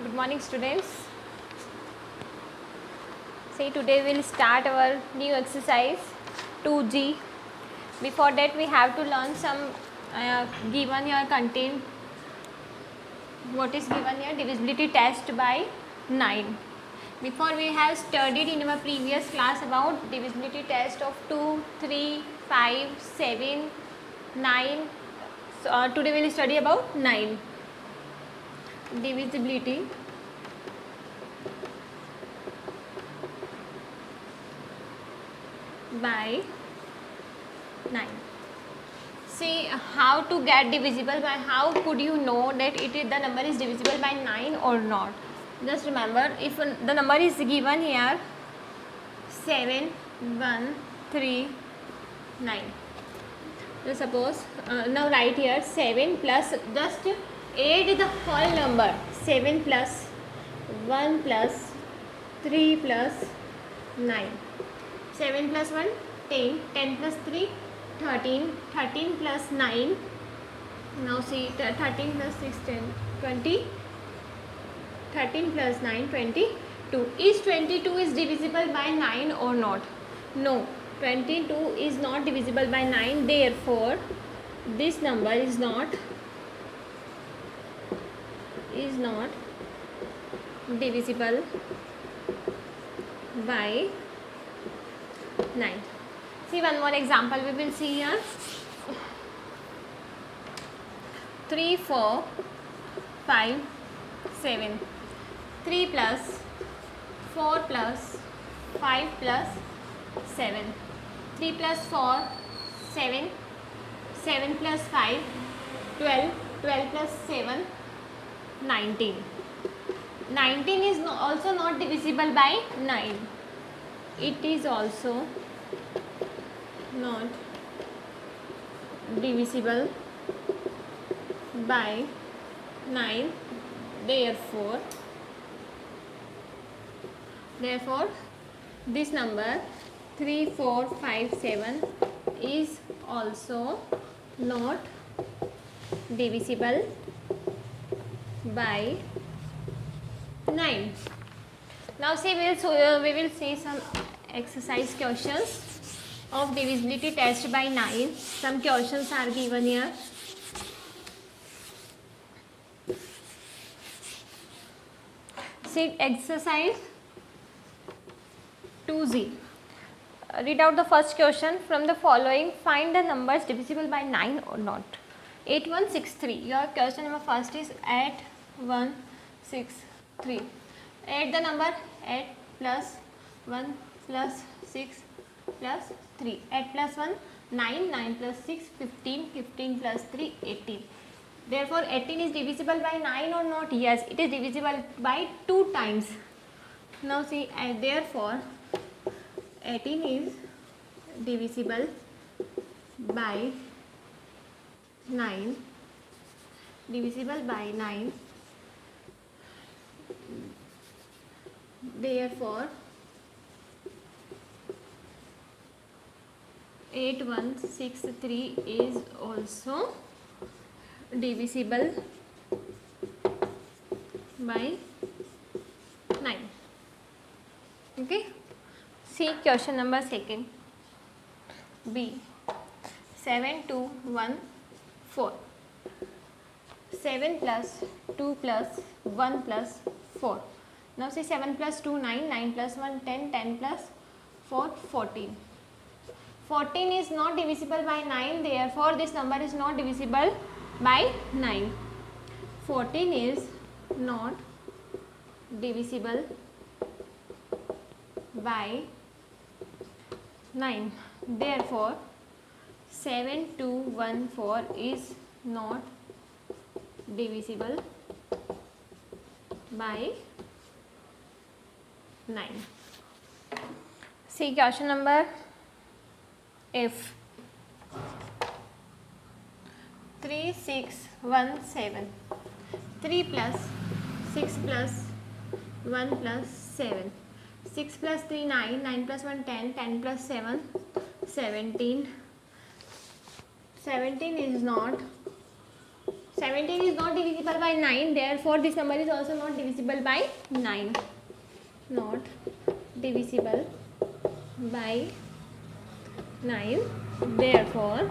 Good morning, students. See, today we will start our new exercise 2G. Before that, we have to learn some given here content. What is given here? Divisibility test by 9. Before we have studied in our previous class about divisibility test of 2, 3, 5, 7, 9. So, today we will study about 9. Divisibility by 9. See how to get divisible by, how could you know that the number is divisible by 9 or not? Just remember, if the number is given here 7, 1, 3, 9. So suppose now write here 7 plus, just add the whole number, 7 plus 1 plus 3 plus 9. 7 plus 1, 10, 10 plus 3, 13, 13 plus 9, now see 13 plus 6, 10, 20, 13 plus 9, 22. Is 22 is divisible by 9 or not? No, 22 is not divisible by 9, therefore this number is not divisible by 9. See one more example we will see here. 3, 4, 5, 7. 3 plus 4 plus 5 plus 7. 3 plus 4, 7. 7 plus 5, 12. 12 plus 7, 19. 19 is also not divisible by 9. It is also not divisible by 9, therefore this number 3, 4, 5, 7 is also not divisible by 9. Now see, we will see some exercise questions of divisibility test by 9. Some questions are given here. See exercise 2G. Read out the first question. From the following, find the numbers divisible by 9 or not. 8163. Your question number first is 8163. Add the number 8 plus 1 plus 6 plus 3. 8 plus 1, 9, 9 plus 6, 15, 15 plus 3, 18. Therefore 18 is divisible by 9 or not? Yes, it is divisible by 2 times. Now see, therefore 18 is divisible by 9. Divisible by 9. Therefore 8163 is also divisible by 9. Okay. See question number second. B. 7, 2, 1, 4. 7 plus 2 plus 1 plus 4. Now see 7 plus 2, 9, 9 plus 1, 10, 10 plus 4, 14. 14 is not divisible by 9, therefore this number is not divisible by 9. 14 is not divisible by 9. Therefore 7214 is not divisible by 9. See question number F. 3617. 3 plus 6 plus 1 plus 7. 6 plus 3, 9, 9 plus 1, 10, 10 plus 7, 17. 17 is not 17 is not divisible by 9, therefore this number is also not divisible by 9. Not divisible by 9, therefore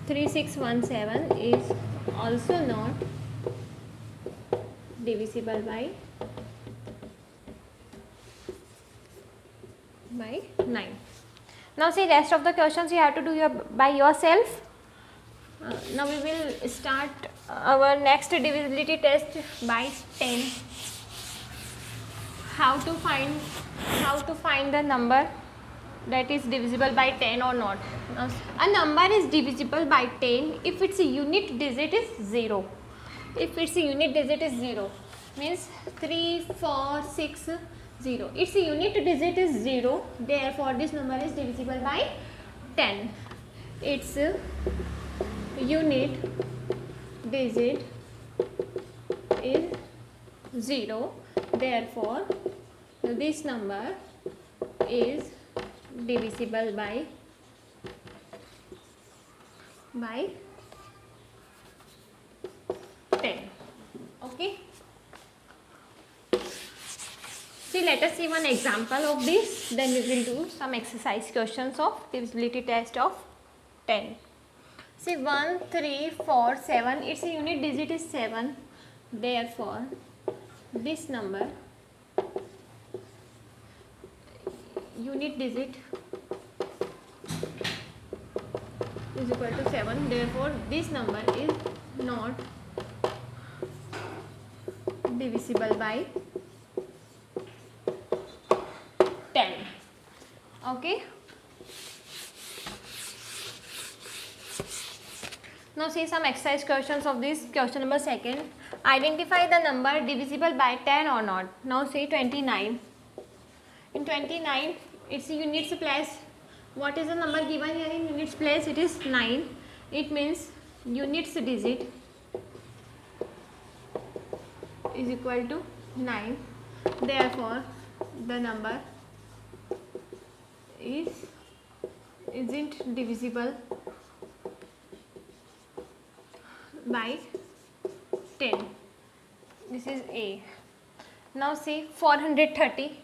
3617 is also not divisible by 9. Now see, rest of the questions you have to do by yourself. Now we will start our next divisibility test by 10. How to find the number that is divisible by 10 or not. Now, a number is divisible by 10 if its unit digit is 0. If its unit digit is 0, means 3, 4, 6, 0. Its unit digit is 0, therefore this number is divisible by 10. Its unit digit is 0, therefore this number is divisible by 10. Okay. See, let us see one example of this, then we will do some exercise questions of divisibility test of 10. See, 1, 3, 4, 7, its unit digit is 7, therefore this number unit digit is equal to 7, therefore this number is not divisible by 10. Okay. Now see some exercise questions of this. Question number 2. Identify the number divisible by 10 or not. Now say 29. In 29, its units place. What is the number given here in units place? It is 9. It means units digit is equal to 9. Therefore, the number isn't divisible by 10. This is A. Now see 430.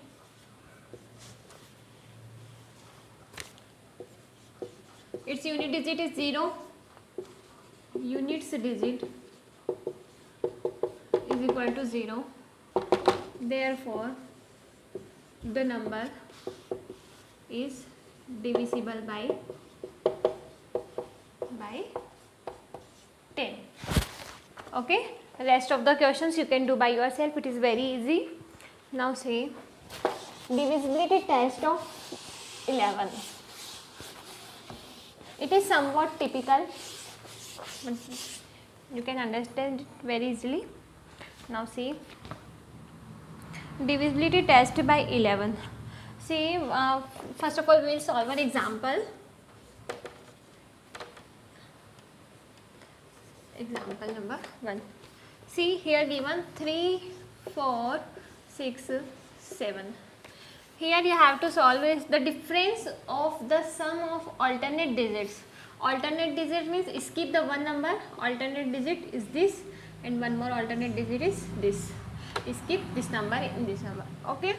Its unit digit is 0. Units digit is equal to 0. Therefore, the number is divisible by 10. Okay. Rest of the questions you can do by yourself. It is very easy. Now say divisibility test of 11. It is somewhat typical, but you can understand it very easily. Now see divisibility test by 11. See, first of all we will solve an example. Example number 1. See here given 3, 4, 6, 7. Here you have to solve is the difference of the sum of alternate digits. Alternate digit means skip the one number. Alternate digit is this, and one more alternate digit is this. Skip this number in this number. Okay.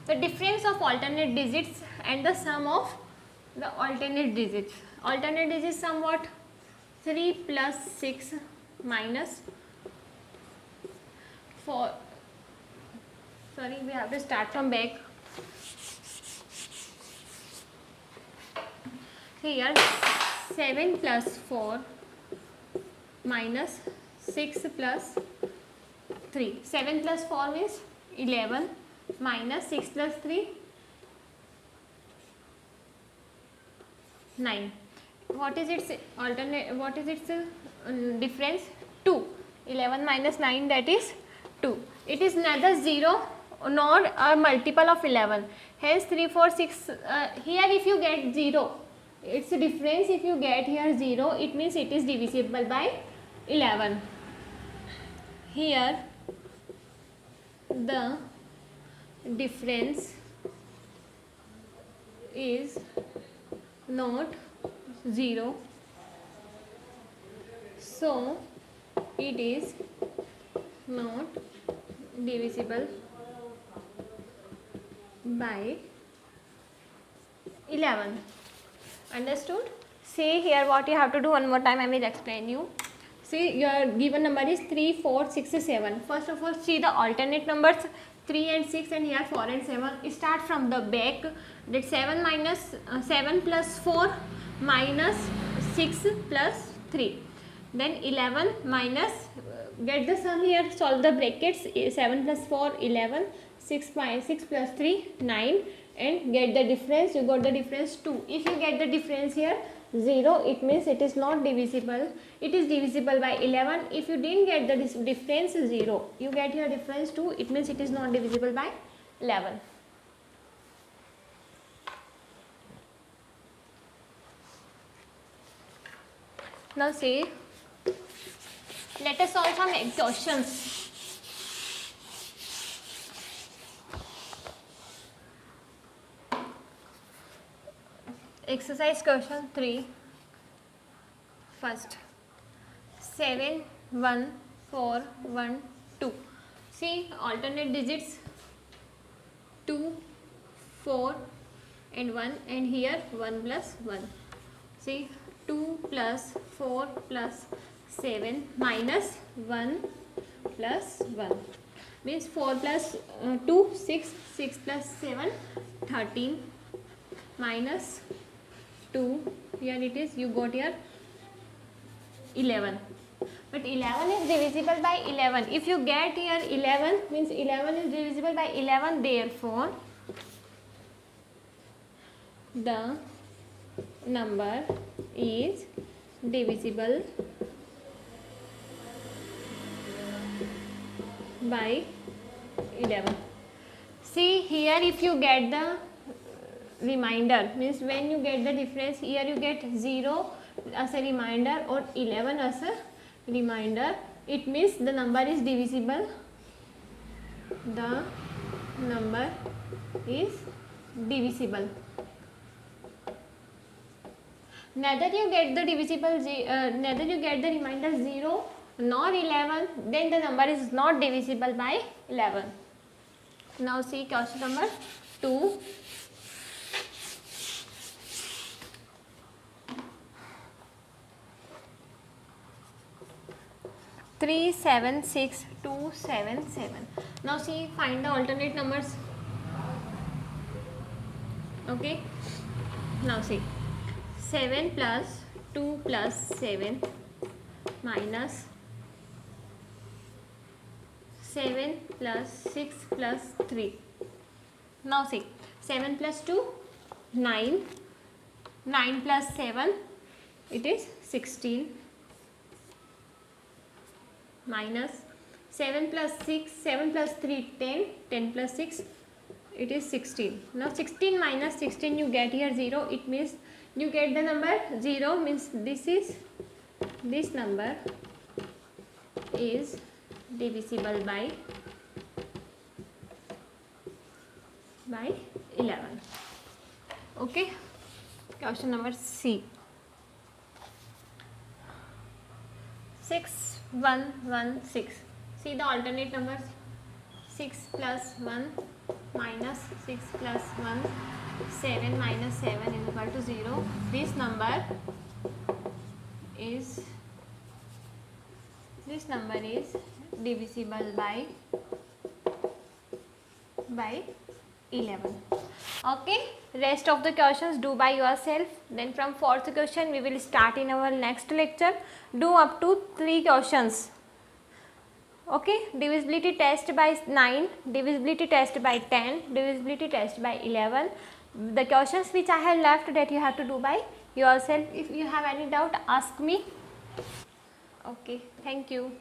The difference of alternate digits and the sum of the alternate digits. Alternate digits somewhat 3 plus 6 minus 4. Sorry, we have to start from back. Here 7 plus 4 minus 6 plus 3. 7 plus 4 means 11 minus 6 plus 3 9. What is its alternate? What is its difference? 2. 11 minus 9, that is 2. It is neither 0 nor a multiple of 11. Hence 3, 4, 6. Here if you get 0, its difference if you get here 0, it means it is divisible by 11. Here the difference is not 0, so it is not divisible by 11. Understood? See here what you have to do. One more time I will explain you. See, your given number is 3, 4, 6, 7. First of all, see the alternate numbers 3 and 6, and here 4 and 7. Start from the back. That 7 plus 4 minus 6 plus 3. Then 11 minus, get the sum here, solve the brackets. 7 plus 4, 11. 6 plus 3, 9. And get the difference. You got the difference 2. If you get the difference here 0, it means it is not divisible. It is divisible by 11. If you didn't get the difference 0, you get your difference 2, it means it is not divisible by 11. Now see, let us solve some questions. Exercise question 3. First, 7, 1, 4, 1, 2. See, alternate digits 2, 4 and 1, and here 1 plus 1. See, 2 plus 4 plus 7 minus 1 plus 1. Means 4 plus 2, 6, 6 plus 7, 13 minus 2, here it is, you got here 11. But 11 is divisible by 11. If you get here 11, means 11 is divisible by 11, therefore the number is divisible by 11. See here, if you get the remainder, means when you get the difference, here you get 0 as a remainder or 11 as a remainder, it means the number is divisible. The number is divisible. Neither you get the divisible, neither you get the remainder 0 nor 11, then the number is not divisible by 11. Now see question number 2. 3, 7, 6, 2, 7, 7. Now see, find the alternate numbers. Okay. Now see, 7 plus 2 plus 7 minus 7 plus 6 plus 3. Now see, 7 plus 2, 9. 9 plus 7, it is 16. Minus 7 plus 6, 7 plus 3, 10, 10 plus 6, it is 16. Now 16 minus 16, you get here 0, it means you get the number 0, means this number is divisible by 11. Okay, question number C. 6, 1, 1, 6. See the alternate numbers. 6 plus 1 minus 6 plus 1, 7 minus 7 is equal to 0. This number is divisible by 11. Okay, rest of the questions do by yourself. Then from fourth question we will start in our next lecture. Do up to 3 questions. Okay, divisibility test by 9, divisibility test by 10, divisibility test by 11. The questions which I have left, that you have to do by yourself. If you have any doubt, ask me. Okay, thank you.